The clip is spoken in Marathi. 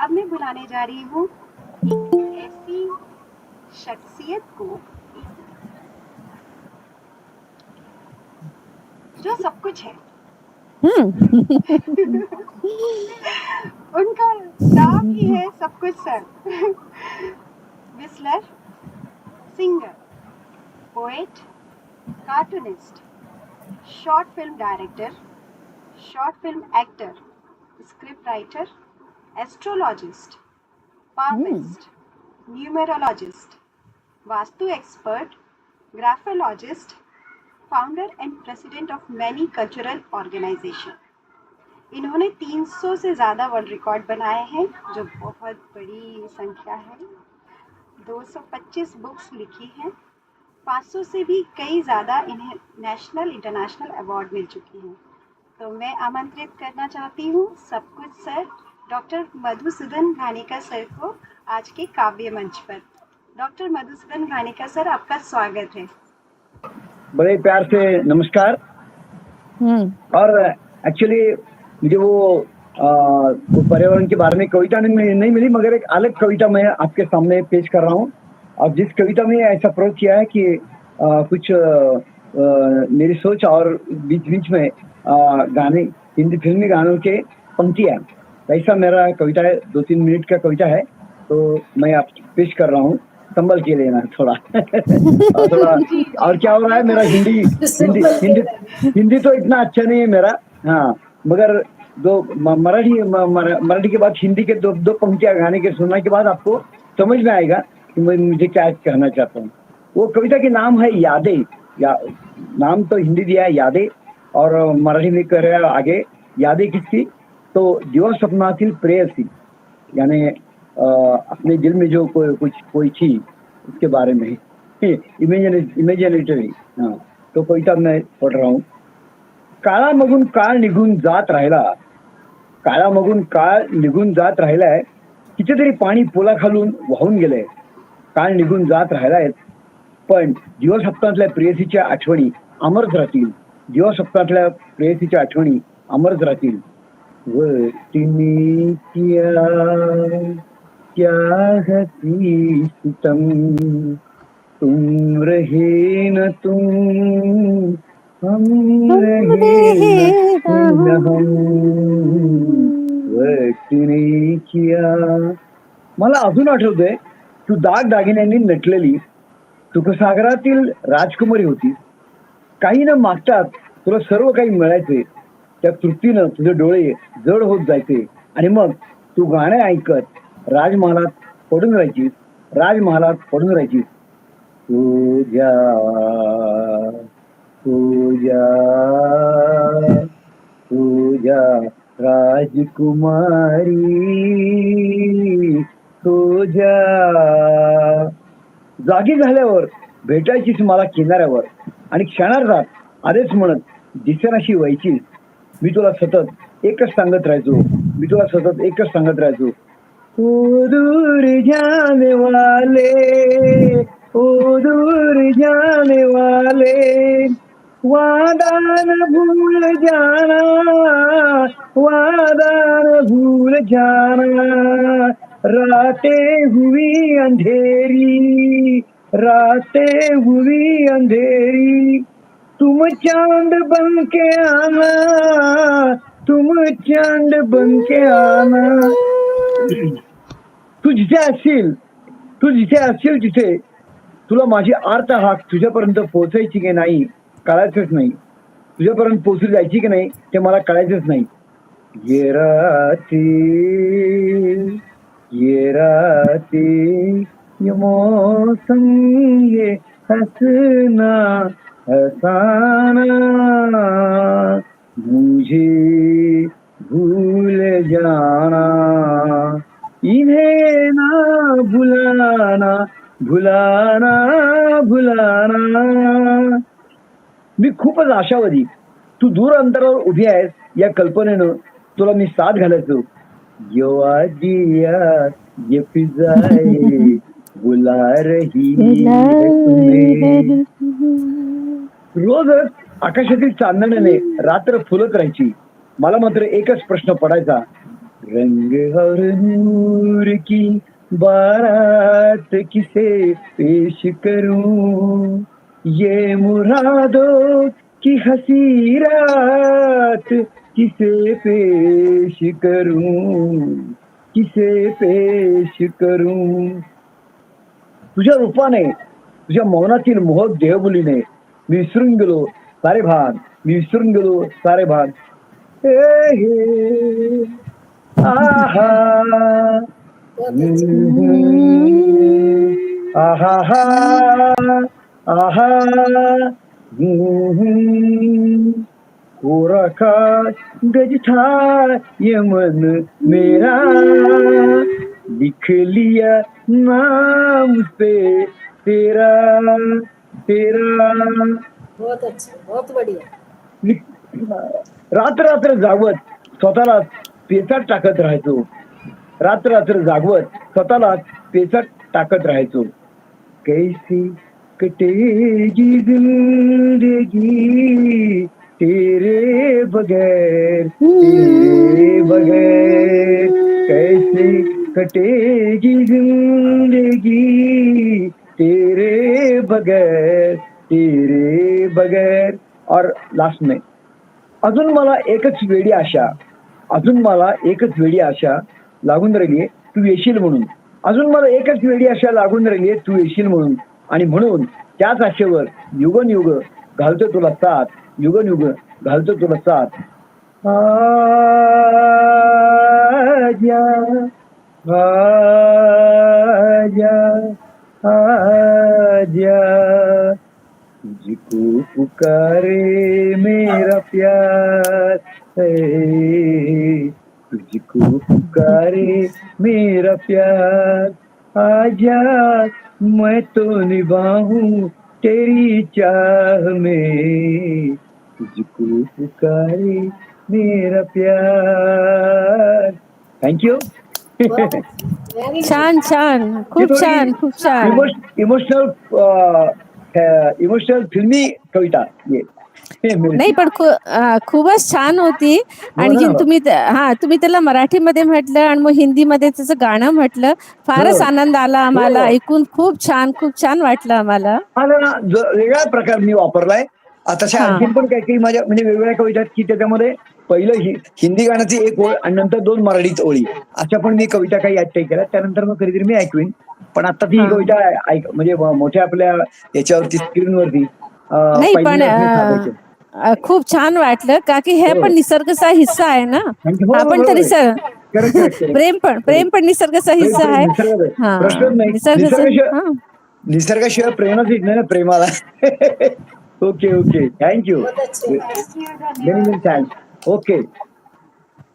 अब मैं बुलाने जा रही हूँ एक ऐसी शख्सियत को जो सब कुछ है। उनका नाम ही है सब कुछ sir. Whistler, singer, poet, cartoonist, short film director, short film actor, script writer, astrologist, palmist, numerologist, vastu expert, graphologist, founder and president of many cultural organization. इन्होंने 300 से ज़्यादा वर्ल्ड रिकॉर्ड बनाए हैं, जो बहुत बड़ी संख्या है। 225 बुक्स लिखी हैं। 500 से भी कई ज़्यादा इन्हें नेशनल इंटरनेशनल अवार्ड मिल चुकी हैं। तो मैं आमंत्रित करना चाहती हूँ सब कुछ सर डॉक्टर मधुसूदन घानीकर सर को आज के काव्य मंच पर। डॉक्टर मधुसूदन घानीकर सर, आपका स्वागत है। बड़े प्यार से नमस्कार। और एक्चुअली मुझे वो पर्यावरण के बारे में कविता नहीं मिली, मगर एक अलग कविता मैं आपके सामने पेश कर रहा हूँ। और जिस कविता में ऐसा प्रयोग किया है कि कुछ मेरी सोच और बीच बीच में गाने, हिंदी फिल्मी गानों के पंक्तियाँ, ऐसा मेरा कविता है। 2-3 मिनट का कविता है, तो मैं आप पेश कर रहा हूँ। संभल के लेना थोड़ा। और क्या हो रहा है, मेरा हिंदी तो इतना अच्छा नहीं है मेरा। हाँ, मगर मराठी के बाद हिंदी के दो पंक्तियां गाने के सुनने के बाद आपको समझ में आएगा कि मैं मुझे क्या कहना चाहता हूँ। वो कविता के नाम है यादें। नाम तो हिंदी दिया है यादें, और मराठी में कह रहे आगे यादें किसकी, तो जीवन स्वप्नातील प्रेयसी, यानी अपने दिल में जो कोई थी उसके बारे में इमेजिनेटरी। हाँ, तो कविता मैं पढ़ रहा हूँ। काळामागून काळ निघून जात राहिला, काळामागून काळ निघून जात राहिलाय, कितीतरी पाणी पोलाखालून वाहून गेलंय. काळ निघून जात राहिलाय, पण जीवसप्तातल्या प्रेयसीच्या आठवणी अमरच राहतील. जीवसप्तातल्या प्रेयसीच्या आठवणी अमरच राहतील. वटिनी किया क्या हसी सितम, तुम रहे न तुम, हम रहे न हम, वटिनी किया. मला अजून आठवतंय, तू दागदागिन्यांनी नटलेली सुखसागरातील राजकुमारी होती. काही न मागतात तुला सर्व काही मिळायचे. त्या तृप्तीनं तुझे डोळे जड होत जायचे, आणि मग तू गाणे ऐकत राजमहालात पडून राहायचीस, राजमहालात पडून राहायचीस. तुझ्या तुझ्या तुझ्या राजकुमारी तुझ्या. जागी झाल्यावर भेटायचीस मला किनाऱ्यावर, आणि क्षणार्धात आधीच म्हणत दिसेनाशी व्हायचीस. मी तुला सतत एकच सांगत राहायचो, मी तुला सतत एकच सांगत राहायचो. ओ दूर जाने वाले, ओ दूर जाने वाले, वादा न भूल जाना, वादा न भूल जाना. रातें हुई अंधेरी, रातें हुई अंधेरी, तुम चांद बन के आना, तुम चांद बन के आना. तू जिथे असशील तिथे तुला माझी आर्त हाक तुझ्यापर्यंत पोहोचायची की नाही कळायचंच नाही. तुझ्यापर्यंत पोहोचली जायची की नाही ते मला कळायचंच नाही. ये राती ये मौसम ये हंसना हसाना, मुझे भूल जाना, इन्हें ना भुलाना, भुलाना भुलाना. मी खूपच आशावादी. तू दूर अंतरावर उभी आहेस या कल्पनेनं तुला मी साथ घालायचो. यो आजिया ये फिजाए बुला रही है तुम्हें. रोजच आकाशातील चांदण्याने रात्र फुलत राहायची. मला मात्र एकच प्रश्न पडायचा, रंग और नूर की बारात किसे पेश करूं, ये मुरादों की हसी रात किसे पेश करूं, किसे पेश करूं. तुझ्या रूपाने, तुझ्या मौनातील मोहक देहबोलीने मी विसरून गेलो सारे भान, मी विसरून गेलो सारे भान. हे हे आहा आहा आहा कोरा का गज था ये मन मेरा, लिख लिया नाम पे तेरा तेरा. बहुत अच्छा, बहुत बढ़िया. रात्र रात्र जागवत स्वतःला पेचात टाकत राहायचो, रात्र रात्र जागवत स्वतःला पेचात टाकत राहायचो. कैसी कटेगी जिंदगी तेरे बगैर, तेरे बगैर. कैसी कटेगी जिंदगी तेरे बगैर, तेरे बगैर. और लास्ट में अजून मला एकच वेडी आशा, अजून मला एकच वेडी आशा लागून राहिलीये तू येशील म्हणून, अजून मला एकच वेडी आशा लागून राहिलीये तू येशील म्हणून. आणि म्हणून त्याच आशेवर युगन युग घालतो तुला साथ, युगन युग घालतो तुला साथ. आजा आजा आजा तुझको पुकारे मेरा प्यार है, तुझको पुकारे मेरा प्यार. आजा मैं तो निभाऊं तेरी चाह में, तुझको पुकारे मेरा प्यार. थँक्यू. छान छान, खूप छान, खूप छान. इमोशनल इमोशनल फिल्मी कविता ये. नाही पण खूपच छान होती. आणखी तुम्ही त्याला मराठीमध्ये म्हटलं आणि मग हिंदीमध्ये त्याचं गाणं म्हटलं. फारच आनंद आला आम्हाला ऐकून. खूप छान वाटलं आम्हाला. वेगळा प्रकार मी वापरलाय. तशा आणखी पण काही काही माझ्या म्हणजे वेगवेगळ्या कविता की त्याच्यामध्ये पहिलं हिंदी गाण्याची एक ओळ आणि नंतर 2 मराठीत ओळी अशा पण मी कविता काही ऍड केल्या. त्यानंतर मग कधीतरी मी ऐकवीन. पण आता ती कविता म्हणजे मोठ्या आपल्या याच्यावरती स्क्रीनवरती नाही पण खूप छान वाटलं का की हे पण निसर्गाचा हिस्सा आहे ना. आपण तरी प्रेम पण निसर्गाचा हिस्सा आहे. निसर्गाशिवाय प्रेरणाच येत नाही ना प्रेमाला. Okay okay, thank you, many many thanks. Okay.